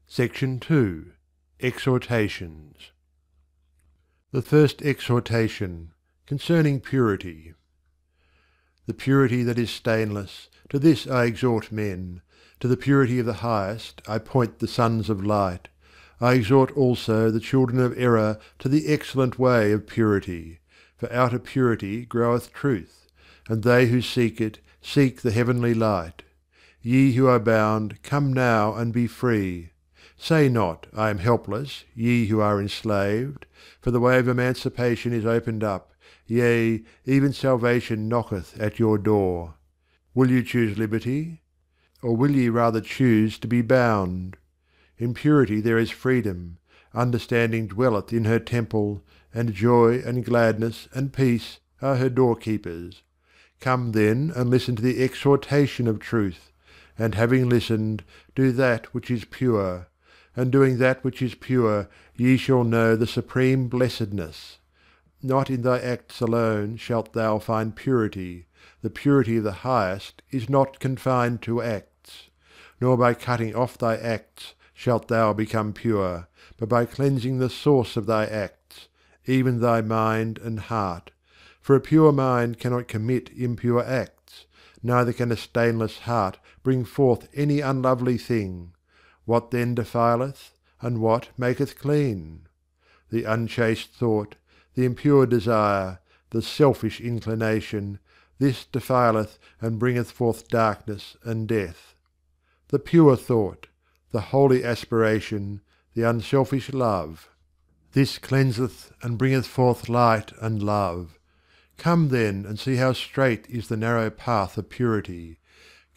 Section 2. Exhortations. The first exhortation, concerning purity. The purity that is stainless, to this I exhort men. To the purity of the highest I point the sons of light. I exhort also the children of error to the excellent way of purity. For out of purity groweth truth, and they who seek it seek the heavenly light. Ye who are bound, come now and be free. Say not, I am helpless, ye who are enslaved, for the way of emancipation is opened up, yea, even salvation knocketh at your door. Will you choose liberty? Or will ye rather choose to be bound? In purity there is freedom, understanding dwelleth in her temple, and joy and gladness and peace are her doorkeepers. Come then and listen to the exhortation of truth, and having listened, do that which is pure, and doing that which is pure, ye shall know the supreme blessedness. Not in thy acts alone shalt thou find purity. The purity of the highest is not confined to acts. Nor by cutting off thy acts shalt thou become pure, but by cleansing the source of thy acts, even thy mind and heart. For a pure mind cannot commit impure acts, neither can a stainless heart bring forth any unlovely thing. What then defileth, and what maketh clean? The unchaste thought, the impure desire, the selfish inclination, this defileth and bringeth forth darkness and death. The pure thought, the holy aspiration, the unselfish love, this cleanseth and bringeth forth light and love. Come then and see how straight is the narrow path of purity.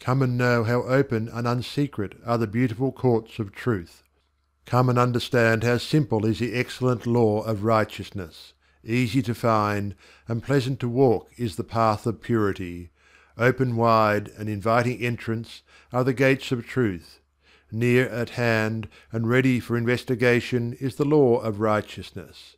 Come and know how open and unsecret are the beautiful courts of truth. Come and understand how simple is the excellent law of righteousness. Easy to find and pleasant to walk is the path of purity. Open wide and inviting entrance are the gates of truth. Near at hand and ready for investigation is the law of righteousness.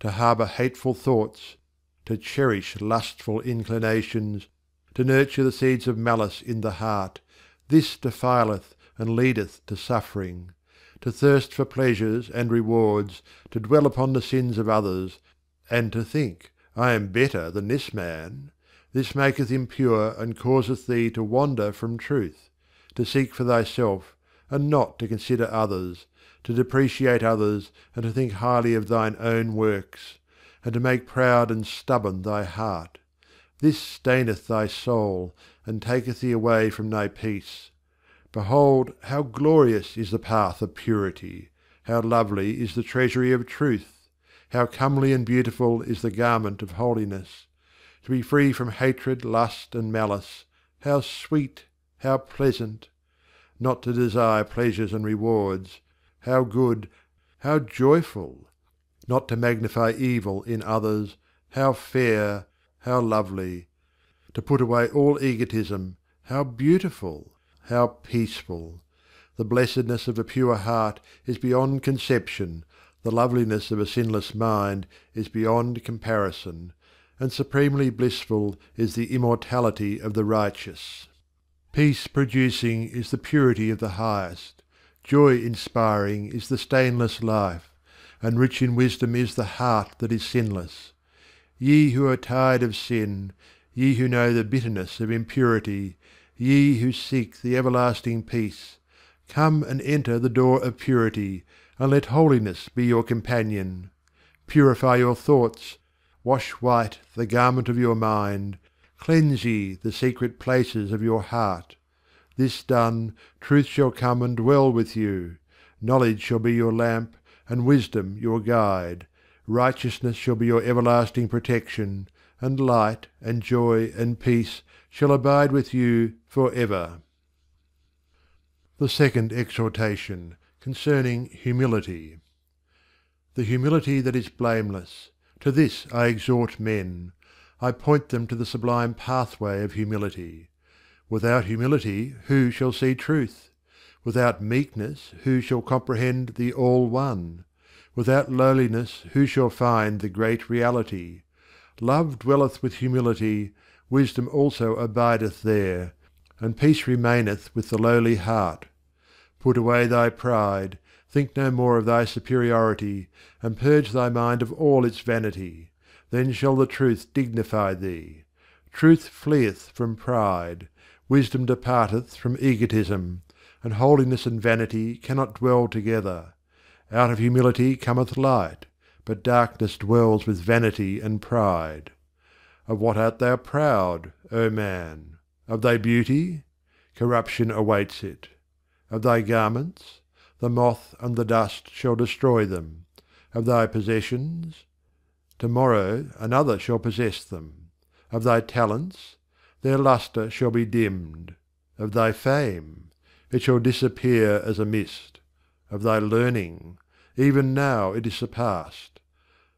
To harbour hateful thoughts, to cherish lustful inclinations, to nurture the seeds of malice in the heart, this defileth and leadeth to suffering. To thirst for pleasures and rewards, to dwell upon the sins of others, and to think, I am better than this man, this maketh impure and causeth thee to wander from truth, to seek for thyself, and not to consider others, to depreciate others, and to think highly of thine own works, and to make proud and stubborn thy heart. This staineth thy soul, and taketh thee away from thy peace. Behold, how glorious is the path of purity! How lovely is the treasury of truth! How comely and beautiful is the garment of holiness! To be free from hatred, lust, and malice, how sweet, how pleasant! Not to desire pleasures and rewards, how good, how joyful! Not to magnify evil in others, how fair, how lovely! To put away all egotism, how beautiful, how peaceful! The blessedness of a pure heart is beyond conception, the loveliness of a sinless mind is beyond comparison, and supremely blissful is the immortality of the righteous. Peace producing is the purity of the highest, joy inspiring is the stainless life, and rich in wisdom is the heart that is sinless. Ye who are tired of sin, ye who know the bitterness of impurity, ye who seek the everlasting peace, come and enter the door of purity, and let holiness be your companion. Purify your thoughts, wash white the garment of your mind, cleanse ye the secret places of your heart. This done, truth shall come and dwell with you, knowledge shall be your lamp, and wisdom your guide. Righteousness shall be your everlasting protection, and light and joy and peace shall abide with you for ever. The second exhortation, concerning humility. The humility that is blameless, to this I exhort men. I point them to the sublime pathway of humility. Without humility who shall see truth? Without meekness who shall comprehend the All One? Without lowliness who shall find the great reality? Love dwelleth with humility, wisdom also abideth there, and peace remaineth with the lowly heart. Put away thy pride, Think no more of thy superiority, and purge thy mind of all its vanity. Then shall the truth dignify thee. Truth fleeth from pride, wisdom departeth from egotism, and holiness and vanity cannot dwell together. Out of humility cometh light, but darkness dwells with vanity and pride. Of what art thou proud, O man? Of thy beauty? Corruption awaits it. Of thy garments? The moth and the dust shall destroy them. Of thy possessions? Tomorrow another shall possess them. Of thy talents? Their lustre shall be dimmed. Of thy fame? It shall disappear as a mist. Of thy learning? Even now it is surpassed.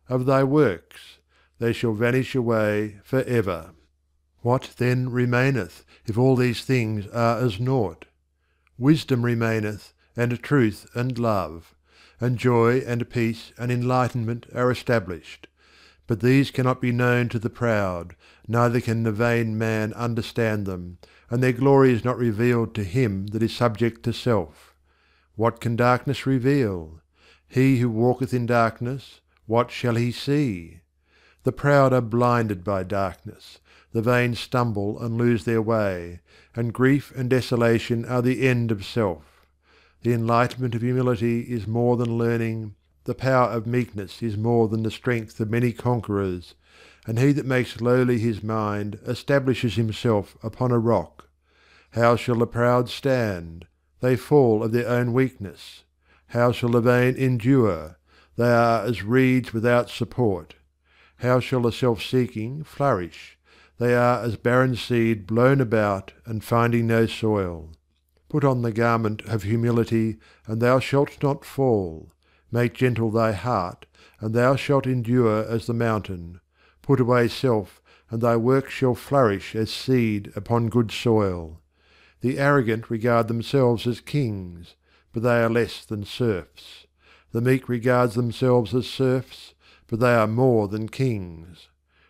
Of thy works? They shall vanish away for ever. What then remaineth, if all these things are as naught? Wisdom remaineth, and truth and love, and joy and peace and enlightenment are established. But these cannot be known to the proud, neither can the vain man understand them, and their glory is not revealed to him that is subject to self. What can darkness reveal? He who walketh in darkness, what shall he see? The proud are blinded by darkness, the vain stumble and lose their way, and grief and desolation are the end of self. The enlightenment of humility is more than learning, the power of meekness is more than the strength of many conquerors, and he that makes lowly his mind establishes himself upon a rock. How shall the proud stand? They fall of their own weakness. How shall the vain endure? They are as reeds without support. How shall the self-seeking flourish? They are as barren seed blown about and finding no soil. Put on the garment of humility, and thou shalt not fall. Make gentle thy heart, and thou shalt endure as the mountain. Put away self, and thy work shall flourish as seed upon good soil. The arrogant regard themselves as kings, but they are less than serfs. The meek regard themselves as serfs, but they are more than kings.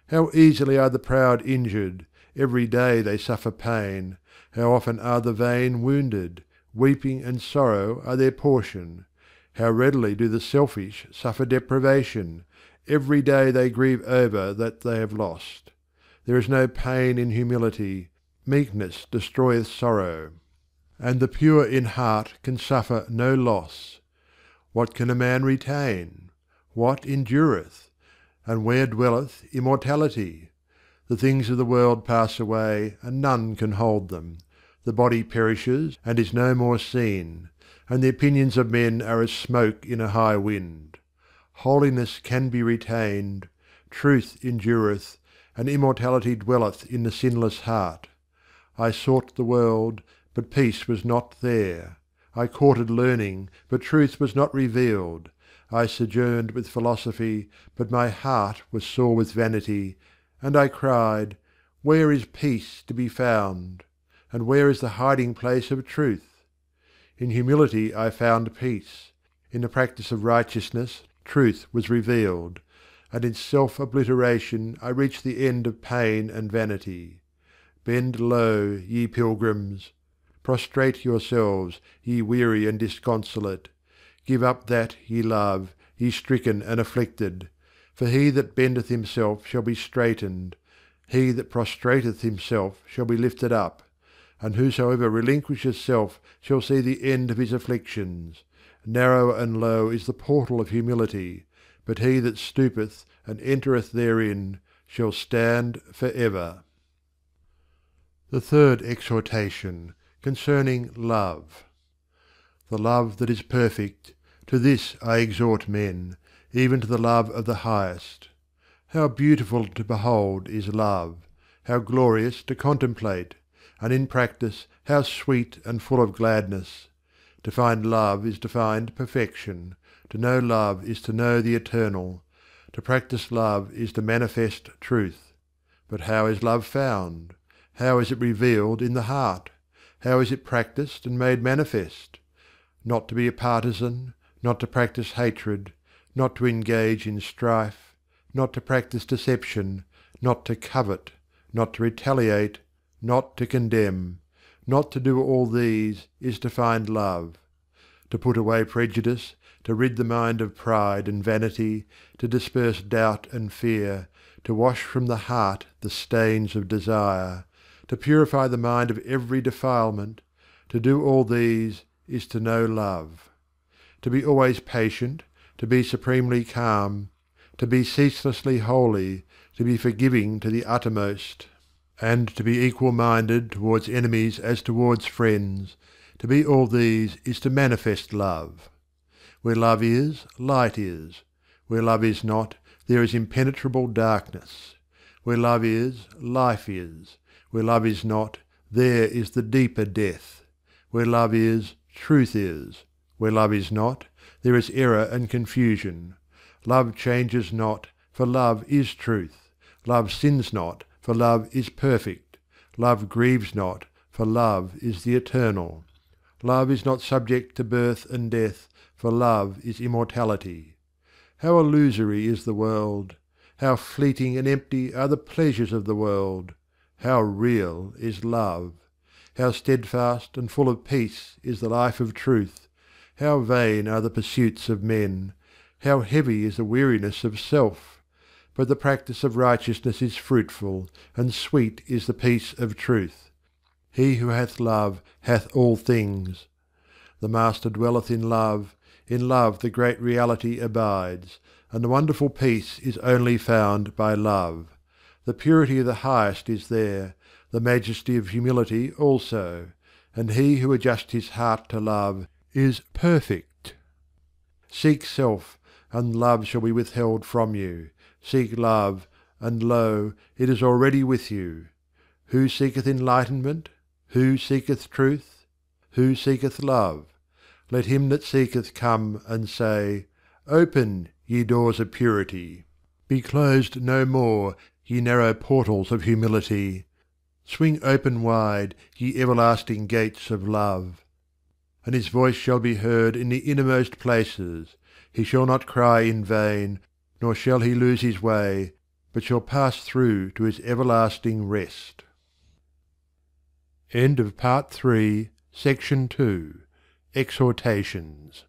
How easily are the proud injured, every day they suffer pain. How often are the vain wounded, weeping and sorrow are their portion. How readily do the selfish suffer deprivation, every day they grieve over that they have lost. There is no pain in humility, meekness destroyeth sorrow. And the pure in heart can suffer no loss. What can a man retain? What endureth? And where dwelleth immortality? The things of the world pass away, and none can hold them. The body perishes, and is no more seen, and the opinions of men are as smoke in a high wind. Holiness can be retained, truth endureth, and immortality dwelleth in the sinless heart. I sought the world, but peace was not there. I courted learning, but truth was not revealed. I sojourned with philosophy, but my heart was sore with vanity, and I cried, where is peace to be found? And where is the hiding place of truth? In humility I found peace. In the practice of righteousness truth was revealed, and in self-obliteration I reached the end of pain and vanity. Bend low, ye pilgrims. Prostrate yourselves, ye weary and disconsolate. Give up that ye love, ye stricken and afflicted. For he that bendeth himself shall be straitened. He that prostrateth himself shall be lifted up. And whosoever relinquisheth self shall see the end of his afflictions. Narrow and low is the portal of humility, but he that stoopeth and entereth therein shall stand for ever. The third exhortation, concerning love. The love that is perfect, to this I exhort men, even to the love of the highest. How beautiful to behold is love, how glorious to contemplate, and in practice how sweet and full of gladness. To find love is to find perfection, to know love is to know the eternal, to practice love is to manifest truth. But how is love found? How is it revealed in the heart? How is it practiced and made manifest? Not to be a partisan, not to practice hatred, not to engage in strife, not to practice deception, not to covet, not to retaliate, not to condemn, not to do all these is to find love. to put away prejudice, to rid the mind of pride and vanity, to disperse doubt and fear, to wash from the heart the stains of desire, to purify the mind of every defilement, to do all these is to know love. To be always patient, to be supremely calm, to be ceaselessly holy, to be forgiving to the uttermost, and to be equal-minded towards enemies as towards friends, to be all these is to manifest love. Where love is, light is. Where love is not, there is impenetrable darkness. Where love is, life is. Where love is not, there is the deeper death. Where love is, truth is. Where love is not, there is error and confusion. Love changes not, for love is truth. Love sins not, for love is perfect. Love grieves not, for love is the eternal. Love is not subject to birth and death, for love is immortality. How illusory is the world! How fleeting and empty are the pleasures of the world! How real is love! How steadfast and full of peace is the life of truth! How vain are the pursuits of men! How heavy is the weariness of self! But the practice of righteousness is fruitful, and sweet is the peace of truth. He who hath love hath all things. The Master dwelleth in love the great reality abides, and the wonderful peace is only found by love. The purity of the highest is there, the majesty of humility also, and he who adjusts his heart to love is perfect. Seek self, and love shall be withheld from you. Seek love, and lo, it is already with you. Who seeketh enlightenment? Who seeketh truth? Who seeketh love? Let him that seeketh come and say, Open, ye doors of purity. Be closed no more, ye narrow portals of humility. Swing open wide, ye everlasting gates of love. And his voice shall be heard in the innermost places. He shall not cry in vain, nor shall he lose his way, but shall pass through to his everlasting rest. End of Part 3, Section 2. Exhortations.